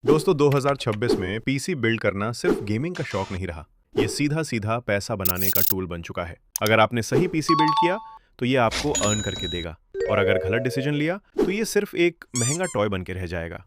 दोस्तों 2026 में PC build करना सिर्फ गेमिंग का शौक नहीं रहा। ये सीधा सीधा पैसा बनाने का टूल बन चुका है। अगर आपने सही पीसी बिल्ड किया तो ये आपको अर्न करके देगा, और अगर गलत डिसीजन लिया तो ये सिर्फ एक महंगा टॉय बन के रह जाएगा।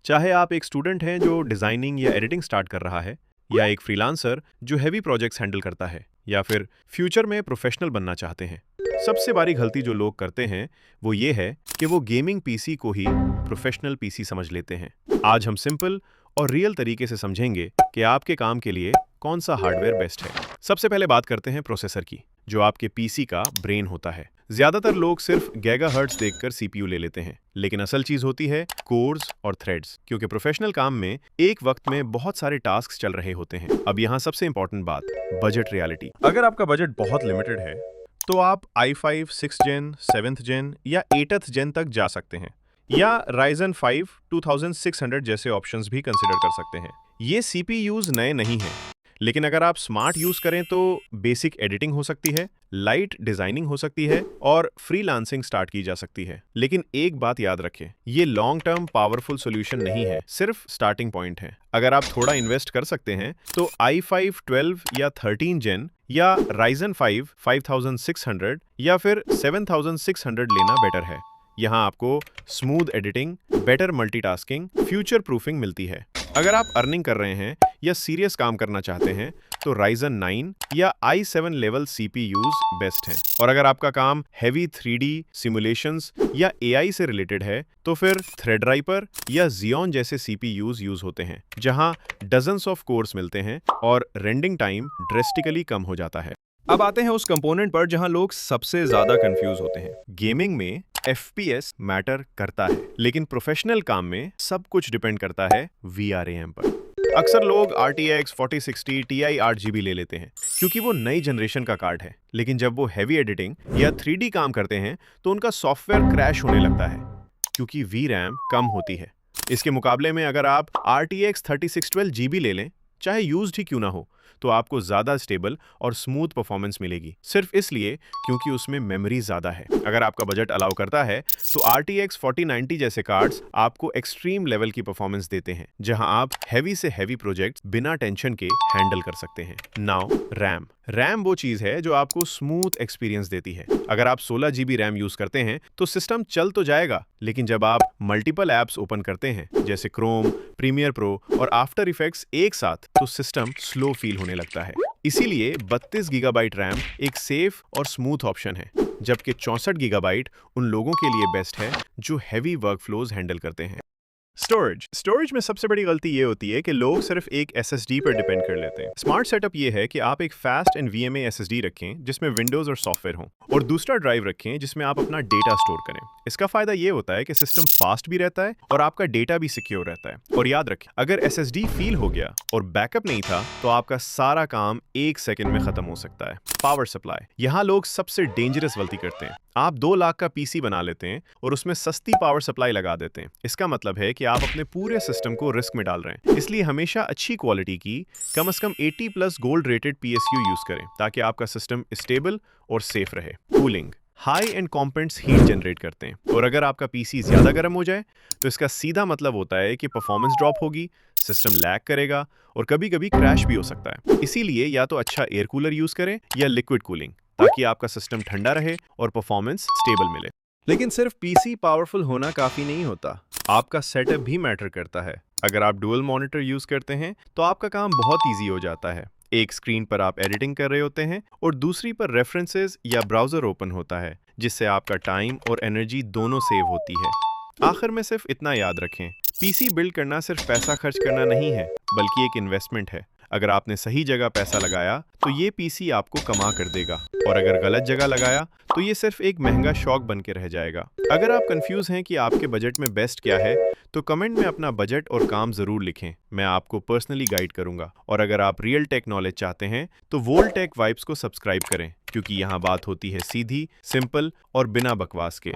चाहे आप एक स्टूडेंट हैं जो डिजाइनिंग या एडिटिंग स्टार्ट कर रहा है, या एक फ्रीलांसर जो हैवी प्रोजेक्ट्स हैंडल करता है, या फिर फ्यूचर में प्रोफेशनल बनना चाहते हैं, सबसे बड़ी गलती जो लोग करते हैं वो ये है कि वो गेमिंग पीसी को ही प्रोफेशनल पीसी समझ लेते हैं। आज हम सिंपल और रियल तरीके से समझेंगे कि आपके काम के लिए कौन सा हार्डवेयर बेस्ट है। सबसे पहले बात करते हैं प्रोसेसर की, जो आपके पीसी का ब्रेन होता है। ज्यादातर लोग सिर्फ गीगाहर्ट्ज देखकर सीपीयू ले लेते हैं, लेकिन असल चीज होती है कोर्स और थ्रेड्स, क्योंकि प्रोफेशनल काम में एक वक्त में बहुत सारे टास्क चल रहे होते हैं। अब यहाँ सबसे इंपॉर्टेंट बात, बजट रियलिटी। अगर आपका बजट बहुत लिमिटेड है तो आप i5 6th जेन, 7th जेन या 8th जेन तक जा सकते हैं, या Ryzen 5 2600 जैसे ऑप्शंस भी कंसिडर कर सकते हैं। ये सीपीयूज नए नहीं हैं, लेकिन अगर आप स्मार्ट यूज करें तो बेसिक एडिटिंग हो सकती है, लाइट डिजाइनिंग हो सकती है और फ्रीलांसिंग स्टार्ट की जा सकती है। लेकिन एक बात याद रखें, ये लॉन्ग टर्म पावरफुल सॉल्यूशन नहीं है, सिर्फ स्टार्टिंग पॉइंट है। अगर आप थोड़ा इन्वेस्ट कर सकते हैं तो i5 12 या 13 जेन या Ryzen 5 5600 या फिर 7600 लेना बेटर है। यहाँ आपको smooth editing, better multitasking, future proofing मिलती है। अगर आप अर्निंग कर रहे हैं या सीरियस काम करना चाहते हैं तो Ryzen 9 या i7 लेवल CPUs बेस्ट हैं। और अगर आपका काम हैवी 3D सिमुलेशंस या AI से रिलेटेड है तो फिर थ्रेडराइपर या Xeon जैसे CPUs यूज होते हैं, जहां डजन्स ऑफ कोर्स मिलते हैं और रेंडिंग टाइम ड्रेस्टिकली कम हो जाता है। अब आते हैं उस कंपोनेंट पर जहां लोग सबसे ज्यादा कंफ्यूज होते हैं। गेमिंग में FPS मैटर करता है, लेकिन प्रोफेशनल काम में सब कुछ डिपेंड करता है VRAM पर। अक्सर लोग RTX 4060 Ti 8GB ले लेते हैं क्योंकि वो नई जनरेशन का कार्ड है, लेकिन जब वो हैवी एडिटिंग या 3D काम करते हैं तो उनका सॉफ्टवेयर क्रैश होने लगता है क्योंकि VRAM कम होती है। इसके मुकाबले में अगर आप RTX 3612GB ले लें, चाहे यूज्ड ही क्यों ना हो, तो आपको ज्यादा स्टेबल और स्मूथ परफॉर्मेंस मिलेगी, सिर्फ इसलिए क्योंकि उसमें मेमोरी ज्यादा है। अगर आपका बजट अलाउ करता है तो RTX 4090 जैसे कार्ड्स आपको एक्सट्रीम लेवल की परफॉर्मेंस देते हैं, जहां आप हैवी से हैवी प्रोजेक्ट्स बिना टेंशन के हैंडल कर सकते हैं। नाउ रैम वो चीज है जो आपको स्मूथ एक्सपीरियंस देती है। अगर आप 16GB रैम यूज करते हैं तो सिस्टम चल तो जाएगा, लेकिन जब आप मल्टीपल एप्स ओपन करते हैं जैसे क्रोम, प्रीमियर प्रो और आफ्टर इफेक्ट्स एक साथ, तो सिस्टम स्लो फील होने लगता है। इसीलिए 32GB रैम एक सेफ और स्मूथ ऑप्शन है, जबकि 64GB उन लोगों के लिए बेस्ट है जो हैवी वर्कफ्लोज हैंडल करते हैं। स्टोरेज में सबसे बड़ी गलती ये होती है कि लोग सिर्फ एक SSD पर डिपेंड कर लेते हैं। स्मार्ट सेटअप ये है कि आप एक फास्ट NVMe SSD रखें जिसमें विंडोज और सॉफ्टवेयर हों, और दूसरा ड्राइव रखें जिसमें आप अपना डेटा स्टोर करें। इसका फायदा ये होता है कि सिस्टम फास्ट भी रहता है और आपका डेटा भी सिक्योर रहता है। और याद रखें, अगर SSD फील हो गया और बैकअप नहीं था तो आपका सारा काम 1 सेकंड में खत्म हो सकता है। पावर सप्लाई, यहाँ लोग सबसे डेंजरस गलती करते हैं। आप 2 लाख का पीसी बना लेते हैं और उसमें सस्ती पावर सप्लाई लगा देते हैं। इसका मतलब है कि आप अपने पूरे सिस्टम को रिस्क में डाल रहे हैं। इसलिए हमेशा अच्छी क्वालिटी की कम से कम 80+ गोल्ड रेटेड PSU यूज करें, ताकि आपका सिस्टम स्टेबल और सेफ रहे। Cooling, high and components heat generate करते हैं, और अगर आपका पीसी ज्यादा गर्म हो जाए तो इसका सीधा मतलब होता है कि परफॉर्मेंस ड्रॉप होगी, सिस्टम लैग करेगा और कभी कभी क्रैश भी हो सकता है। इसीलिए या तो अच्छा एयर कूलर यूज करें या लिक्विड कूलिंग, ताकि आपका सिस्टम ठंडा रहे और परफॉर्मेंस स्टेबल मिले। लेकिन सिर्फ पीसी पावरफुल होना काफी नहीं होता, आपका सेटअप भी मैटर करता है। अगर आप डुअल मॉनिटर यूज करते हैं तो आपका काम बहुत इजी हो जाता है। एक स्क्रीन पर आप एडिटिंग कर रहे होते हैं और दूसरी पर रेफरेंसेस या ब्राउजर ओपन होता है, जिससे आपका टाइम और एनर्जी दोनों सेव होती है। आखिर में सिर्फ इतना याद रखें, पीसी बिल्ड करना सिर्फ पैसा खर्च करना नहीं है, बल्कि एक इन्वेस्टमेंट है। अगर आपने सही जगह पैसा लगाया तो ये पीसी आपको कमा कर देगा, और अगर गलत जगह लगाया तो ये सिर्फ एक महंगा शौक बन के रह जाएगा। अगर आप कंफ्यूज हैं कि आपके बजट में बेस्ट क्या है तो कमेंट में अपना बजट और काम जरूर लिखें, मैं आपको पर्सनली गाइड करूंगा। और अगर आप रियल टेक नॉलेज चाहते हैं तो वोल्टेक वाइब्स को सब्सक्राइब करें, क्योंकि यहाँ बात होती है सीधी, सिंपल और बिना बकवास के।